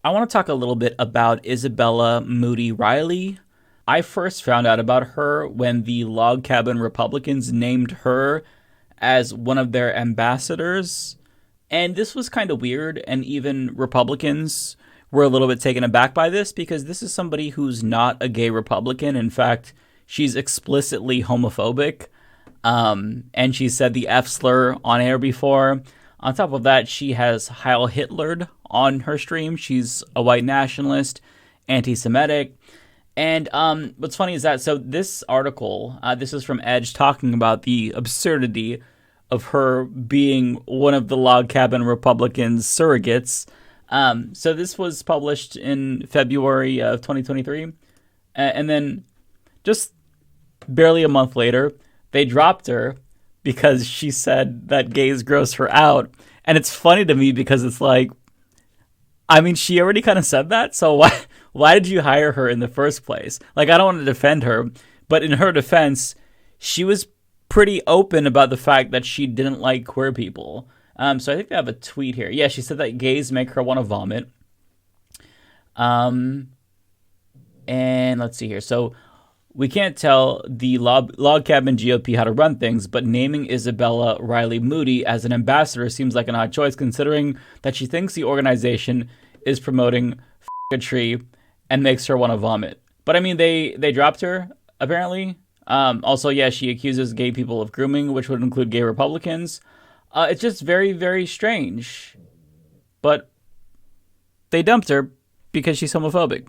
I want to talk a little bit about Isabella Moody Riley. I first found out about her when the Log Cabin Republicans named her as one of their ambassadors. And this was kind of weird, and even Republicans were a little bit taken aback by this because this is somebody who's not a gay Republican. In fact, she's explicitly homophobic. And she said the F slur on air before. On top of that, she has Heil Hitlered on her stream. She's a white nationalist, anti-Semitic. And what's funny is that, so this article, this is from Edge, talking about the absurdity of her being one of the Log Cabin Republicans' surrogates. So this was published in February of 2023. And then just barely a month later, they dropped her because she said that gays gross her out. And it's funny to me because it's like, I mean, she already kind of said that, so why did you hire her in the first place? Like, I don't want to defend her, but in her defense, she was pretty open about the fact that she didn't like queer people. So I think they have a tweet here. Yeah, she said that gays make her want to vomit. And let's see here. So we can't tell the log cabin GOP how to run things, but naming Isabella Riley Moody as an ambassador seems like an odd choice, considering that she thinks the organization is promoting tree and makes her want to vomit. But I mean, they dropped her apparently. Also, yeah, she accuses gay people of grooming, which would include gay Republicans. It's just very, very strange. But they dumped her because she's homophobic.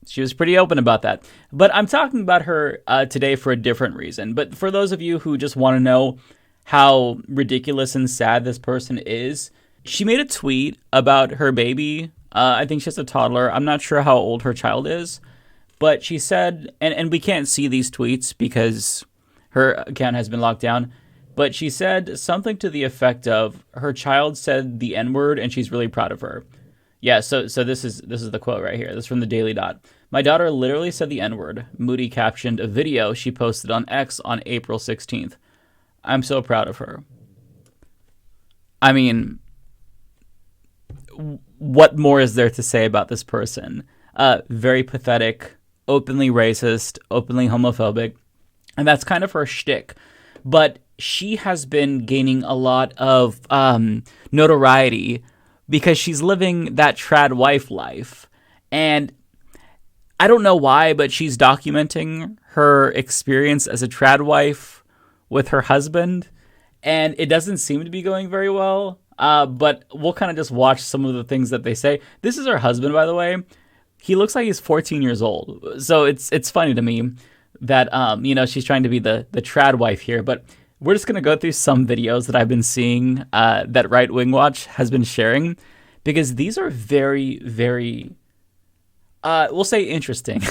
She was pretty open about that. But I'm talking about her today for a different reason. But for those of you who just want to know how ridiculous and sad this person is, she made a tweet about her baby. I think she has a toddler. I'm not sure how old her child is. But she said, and we can't see these tweets because her account has been locked down. But she said something to the effect of, her child said the N-word and she's really proud of her. Yeah, so this is the quote right here. This is from the Daily Dot. My daughter literally said the N-word. Moody captioned a video she posted on X on April 16th. I'm so proud of her. I mean, what more is there to say about this person? Very pathetic, openly racist, openly homophobic, and that's kind of her shtick. But she has been gaining a lot of notoriety because she's living that trad wife life. And I don't know why, but she's documenting her experience as a trad wife with her husband, and it doesn't seem to be going very well. But we'll kind of just watch some of the things that they say. This is her husband, by the way. He looks like he's 14 years old. So it's funny to me that, she's trying to be the trad wife here. But we're just going to go through some videos that I've been seeing that Right Wing Watch has been sharing, because these are very, very, we'll say interesting.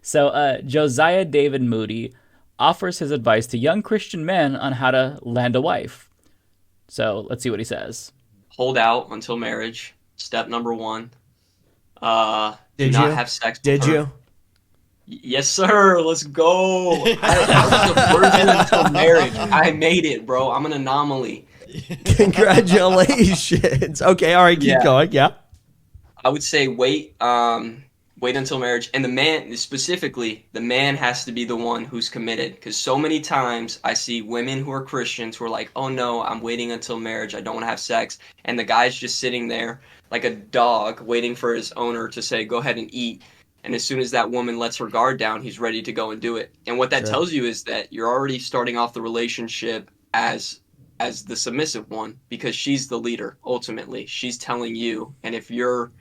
So Josiah David Moody offers his advice to young Christian men on how to land a wife. So let's see what he says. Hold out until marriage. Step number one. Do Did not you? have sex with Did her. you? Yes, sir. Let's go. I was a virgin until marriage. I made it, bro. I'm an anomaly. Congratulations. Okay, all right, keep Yeah. going. Yeah. I would say wait until marriage. And the man, specifically, the man has to be the one who's committed. Because so many times I see women who are Christians who are like, oh no, I'm waiting until marriage. I don't want to have sex. And the guy's just sitting there like a dog waiting for his owner to say, go ahead and eat. And as soon as that woman lets her guard down, he's ready to go and do it. And what that Sure. tells you is that you're already starting off the relationship as the submissive one, because she's the leader ultimately. She's telling you, and if you're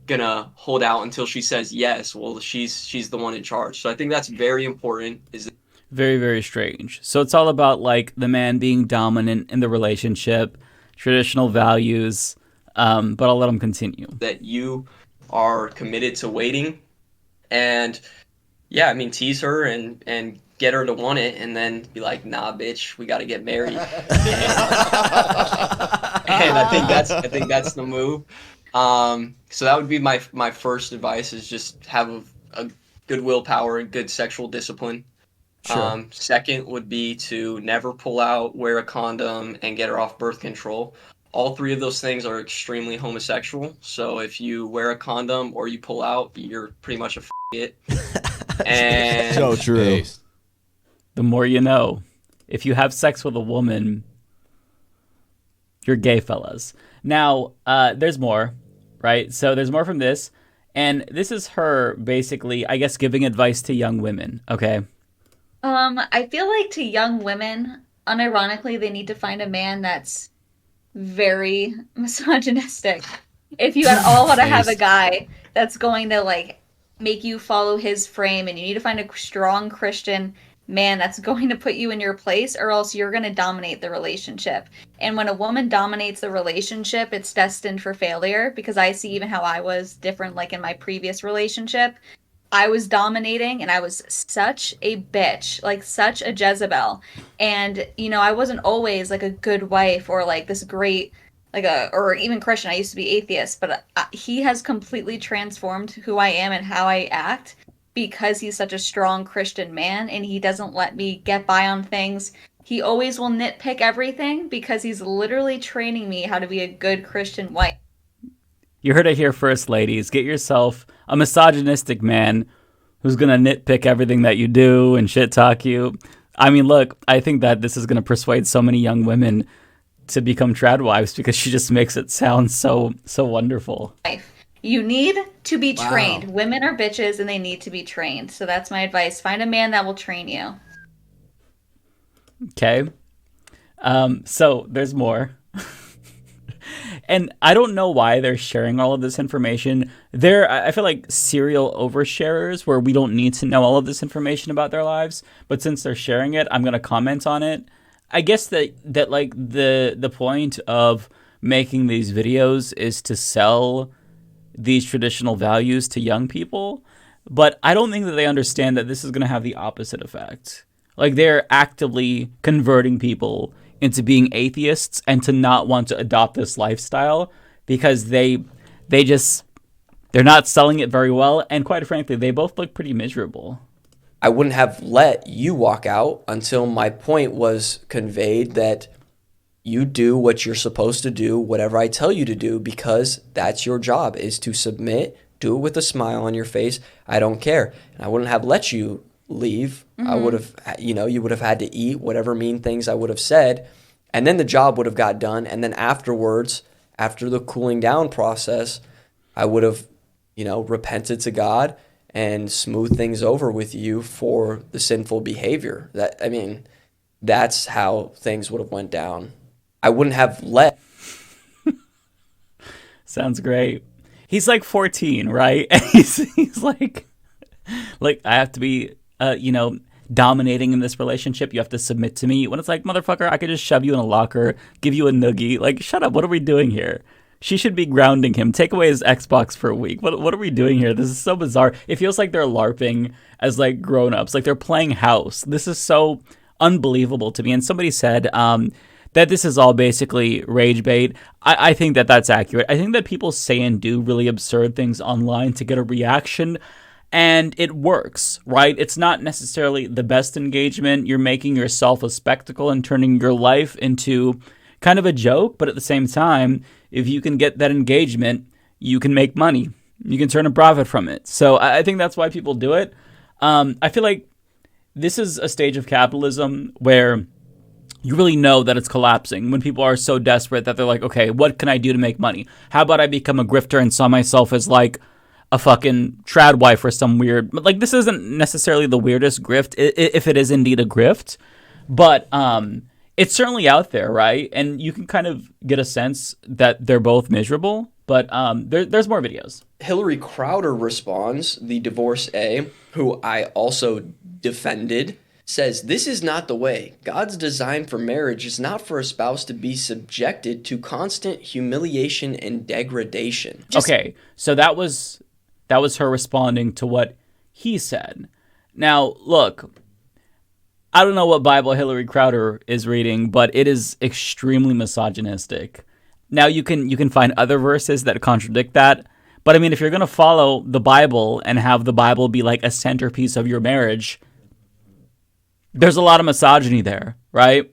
gonna hold out until she says yes, well, she's the one in charge. So I think that's very important. Is Very, very strange. So it's all about like the man being dominant in the relationship, traditional values. But I'll let him continue. that you are committed to waiting, and yeah, I mean, tease her and get her to want it, and then be like, nah, bitch, we got to get married. And I think that's the move. So that would be my first advice, is just have a good willpower and good sexual discipline. Sure. Second would be to never pull out, wear a condom, and get her off birth control. all three of those things are extremely homosexual. So if you wear a condom or you pull out, you're pretty much a it. And So true. The more you know. If you have sex with a woman, you're gay, fellas. Now, there's more, right? So there's more from this. And this is her basically, I guess, giving advice to young women, okay? I feel like to young women, unironically, they need to find a man that's very misogynistic. If you at all want to have a guy that's going to like make you follow his frame, and you need to find a strong Christian man that's going to put you in your place, or else you're going to dominate the relationship. And when a woman dominates the relationship, it's destined for failure, because I see even how I was different, like in my previous relationship. I was dominating and I was such a bitch, like such a Jezebel. And, I wasn't always like a good wife or like this great, or even Christian. I used to be atheist, but he has completely transformed who I am and how I act because he's such a strong Christian man, and he doesn't let me get by on things. He always will nitpick everything because he's literally training me how to be a good Christian wife. You heard it here first, ladies. Get yourself a misogynistic man who's going to nitpick everything that you do and shit talk you. I mean, look, I think that this is going to persuade so many young women to become trad wives because she just makes it sound so wonderful. You need to be trained. Women are bitches and they need to be trained. So that's my advice. Find a man that will train you. Okay. So there's more. And I don't know why they're sharing all of this information. I feel like serial oversharers where we don't need to know all of this information about their lives. But since they're sharing it, I'm going to comment on it. I guess that like the point of making these videos is to sell these traditional values to young people. But I don't think that they understand that this is going to have the opposite effect. Like they're actively converting people into being atheists and to not want to adopt this lifestyle because they're not selling it very well, and quite frankly they both look pretty miserable. I wouldn't have let you walk out until my point was conveyed that you do what you're supposed to do, whatever I tell you to do, because that's your job, is to submit, do it with a smile on your face. I don't care. And I wouldn't have let you leave. I would have, you would have had to eat whatever mean things I would have said, and then the job would have got done. And then afterwards, after the cooling down process, I would have, repented to God and smooth things over with you for the sinful behavior. That's how things would have went down. I wouldn't have let. Sounds great. He's like 14, right? And he's like I have to be, dominating in this relationship. You have to submit to me. When it's like, motherfucker, I could just shove you in a locker, give you a noogie. Like, shut up. What are we doing here? She should be grounding him. Take away his Xbox for a week. What are we doing here? This is so bizarre. It feels like they're LARPing as like grown-ups. Like they're playing house. This is so unbelievable to me. And somebody said that this is all basically rage bait. I think that that's accurate. I think that people say and do really absurd things online to get a reaction. And it works, right? It's not necessarily the best engagement. You're making yourself a spectacle and turning your life into kind of a joke. But at the same time, if you can get that engagement, you can make money. You can turn a profit from it. So I think that's why people do it. I feel like this is a stage of capitalism where you really know that it's collapsing when people are so desperate that they're like, okay, what can I do to make money? How about I become a grifter and sell myself as like a fucking trad wife or some weird, but like this isn't necessarily the weirdest grift if it is indeed a grift, but it's certainly out there, right? And you can kind of get a sense that they're both miserable, but there's more videos. Hillary Crowder responds, the divorcee, who I also defended, says, "This is not the way. God's design for marriage is not for a spouse to be subjected to constant humiliation and degradation." Okay, so that was her responding to what he said. Now, look, I don't know what Bible Hillary Crowder is reading, but it is extremely misogynistic. Now, you can find other verses that contradict that, but I mean, if you're going to follow the Bible and have the Bible be like a centerpiece of your marriage, there's a lot of misogyny there, right?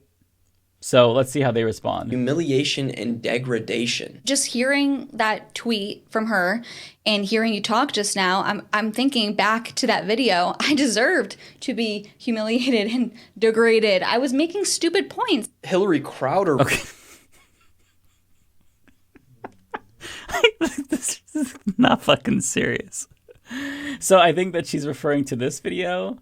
So let's see how they respond. Humiliation and degradation. Just hearing that tweet from her and hearing you talk just now, I'm thinking back to that video. I deserved to be humiliated and degraded. I was making stupid points. Hillary Crowder. Okay. This is not fucking serious. So I think that she's referring to this video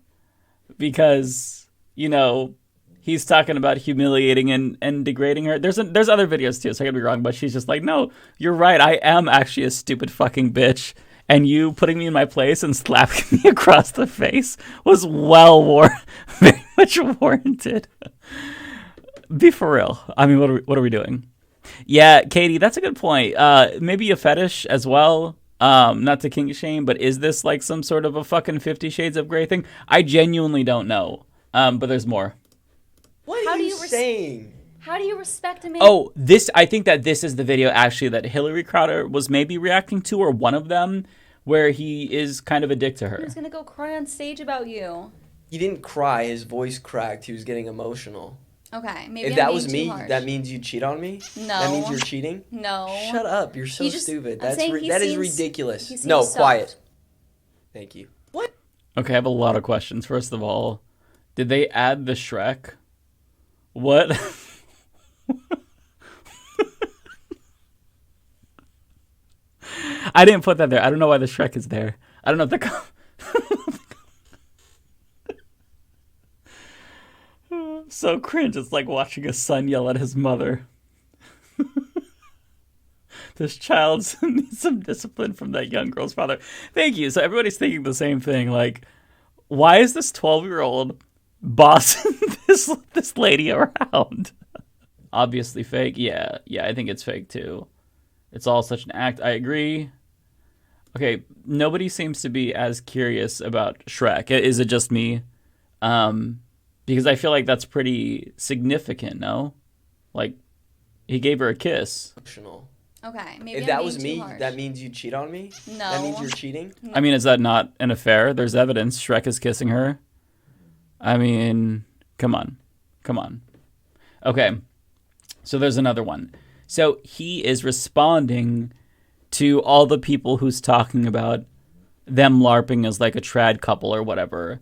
because, you know, he's talking about humiliating and degrading her. There's other videos too, so I could be wrong, but she's just like, no, you're right. I am actually a stupid fucking bitch. And you putting me in my place and slapping me across the face was very much warranted. Be for real. I mean, what are we doing? Yeah, Katie, that's a good point. Maybe a fetish as well. Not to kink shame, but is this like some sort of a fucking 50 Shades of Grey thing? I genuinely don't know. But there's more. What are you saying? How do you respect a man? Oh, I think that this is the video actually that Hillary Crowder was maybe reacting to, or one of them, where he is kind of a dick to her. He's gonna go cry on stage about you. He didn't cry. His voice cracked. He was getting emotional. Okay, maybe If that I'm was being me, too harsh. that means you cheat on me? No. That means you're cheating? No. Shut up. You're so stupid. I'm saying That is he ridiculous. seems No, soft. quiet. Thank you. What? Okay, I have a lot of questions. First of all, did they add the Shrek? What? I didn't put that there. I don't know why the Shrek is there. I don't know if the... So cringe. It's like watching a son yell at his mother. This child needs some discipline from that young girl's father. Thank you. So everybody's thinking the same thing. Like, why is this 12-year-old bossing this lady around? Obviously fake. Yeah, I think it's fake too. It's all such an act. I agree. Okay, nobody seems to be as curious about Shrek. Is it just me? Because I feel like that's pretty significant, no? Like, he gave her a kiss. Emotional. Okay, maybe If that I'm was being me, too harsh. that means you cheat on me? No. That means you're cheating? I mean, is that not an affair? There's evidence. Shrek is kissing her. I mean, come on. Okay, so there's another one. So he is responding to all the people who's talking about them LARPing as like a trad couple or whatever.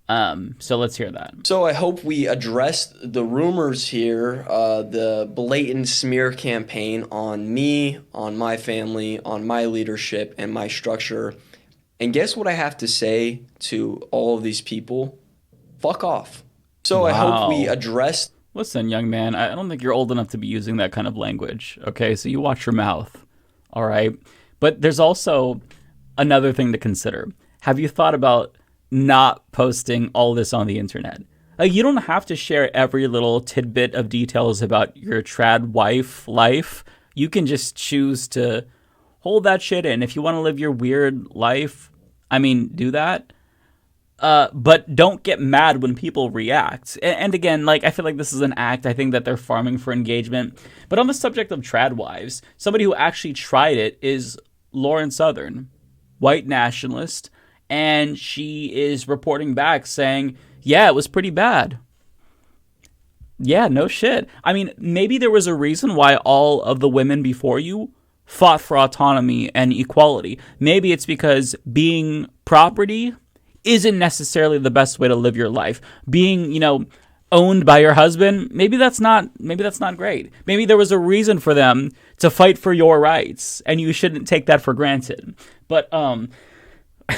So let's hear that. So I hope we addressed the rumors here, the blatant smear campaign on me, on my family, on my leadership, and my structure. And guess what I have to say to all of these people? Fuck off. So I hope we addressed... Listen, young man, I don't think you're old enough to be using that kind of language, okay? So you watch your mouth, all right? But there's also another thing to consider. Have you thought about not posting all this on the internet? Like, you don't have to share every little tidbit of details about your trad wife life. You can just choose to hold that shit in. If you want to live your weird life, I mean, do that. But don't get mad when people react. And again, like, I feel like this is an act. I think that they're farming for engagement. But on the subject of trad wives, somebody who actually tried it is Lauren Southern, white nationalist. And she is reporting back saying, yeah, it was pretty bad. Yeah, no shit. I mean, maybe there was a reason why all of the women before you fought for autonomy and equality. Maybe it's because being property isn't necessarily the best way to live your life. Being, owned by your husband, maybe that's not great. Maybe there was a reason for them to fight for your rights, and you shouldn't take that for granted. But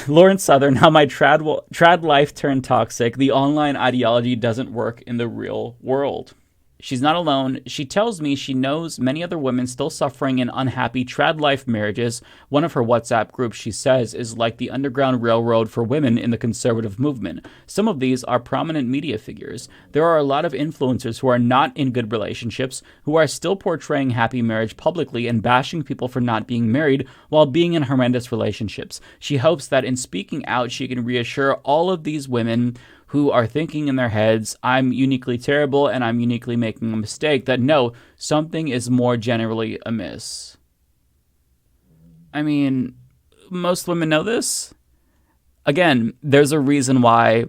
Lauren Southern, how my trad life turned toxic. The online ideology doesn't work in the real world. She's not alone. She tells me she knows many other women still suffering in unhappy trad life marriages. One of her WhatsApp groups, she says, is like the Underground Railroad for women in the conservative movement. Some of these are prominent media figures. There are a lot of influencers who are not in good relationships, who are still portraying happy marriage publicly and bashing people for not being married while being in horrendous relationships. She hopes that in speaking out, she can reassure all of these women who are thinking in their heads, I'm uniquely terrible and I'm uniquely making a mistake, that no, something is more generally amiss. I mean, most women know this. Again, there's a reason why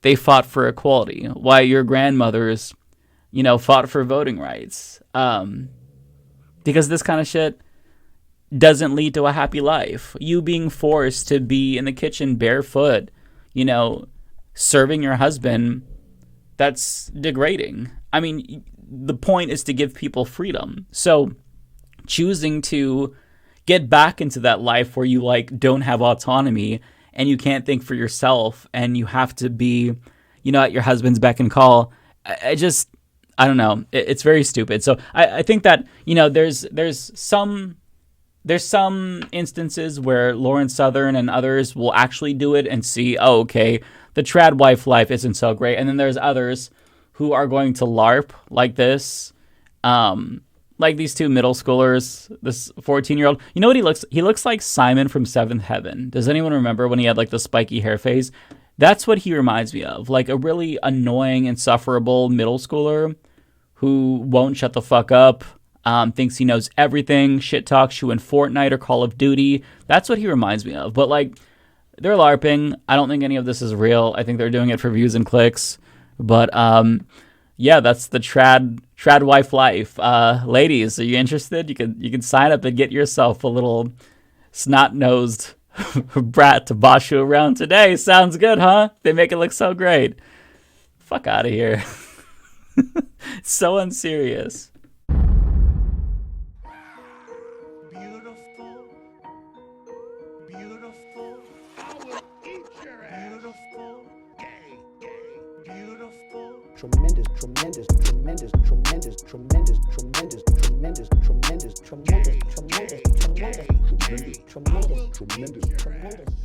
they fought for equality, why your grandmothers fought for voting rights. Because this kind of shit doesn't lead to a happy life. You being forced to be in the kitchen barefoot, serving your husband, that's degrading. I mean, the point is to give people freedom. So choosing to get back into that life where you don't have autonomy and you can't think for yourself and you have to be, at your husband's beck and call. I don't know. It's very stupid. So I think that, there's some instances where Lauren Southern and others will actually do it and see, oh, okay, the trad wife life isn't so great. And then there's others who are going to LARP like this. Like these two middle schoolers, this 14-year-old. You know what he looks? He looks like Simon from Seventh Heaven. Does anyone remember when he had the spiky hair phase? That's what he reminds me of. Like a really annoying, insufferable middle schooler who won't shut the fuck up, thinks he knows everything, shit talks you in Fortnite or Call of Duty. That's what he reminds me of. But they're LARPing. I don't think any of this is real. I think they're doing it for views and clicks. But yeah, that's the trad wife life. Ladies, are you interested? You can sign up and get yourself a little snot-nosed brat to boss you around today. Sounds good, huh? They make it look so great. Fuck out of here. It's so unserious. Beautiful. Beautiful. I will eat your ass. Beautiful. Gay. Beautiful. Tremendous, tremendous, tremendous, tremendous, tremendous, tremendous, tremendous, tremendous, tremendous, tremendous, tremendous, tremendous, tremendous, tremendous, tremendous.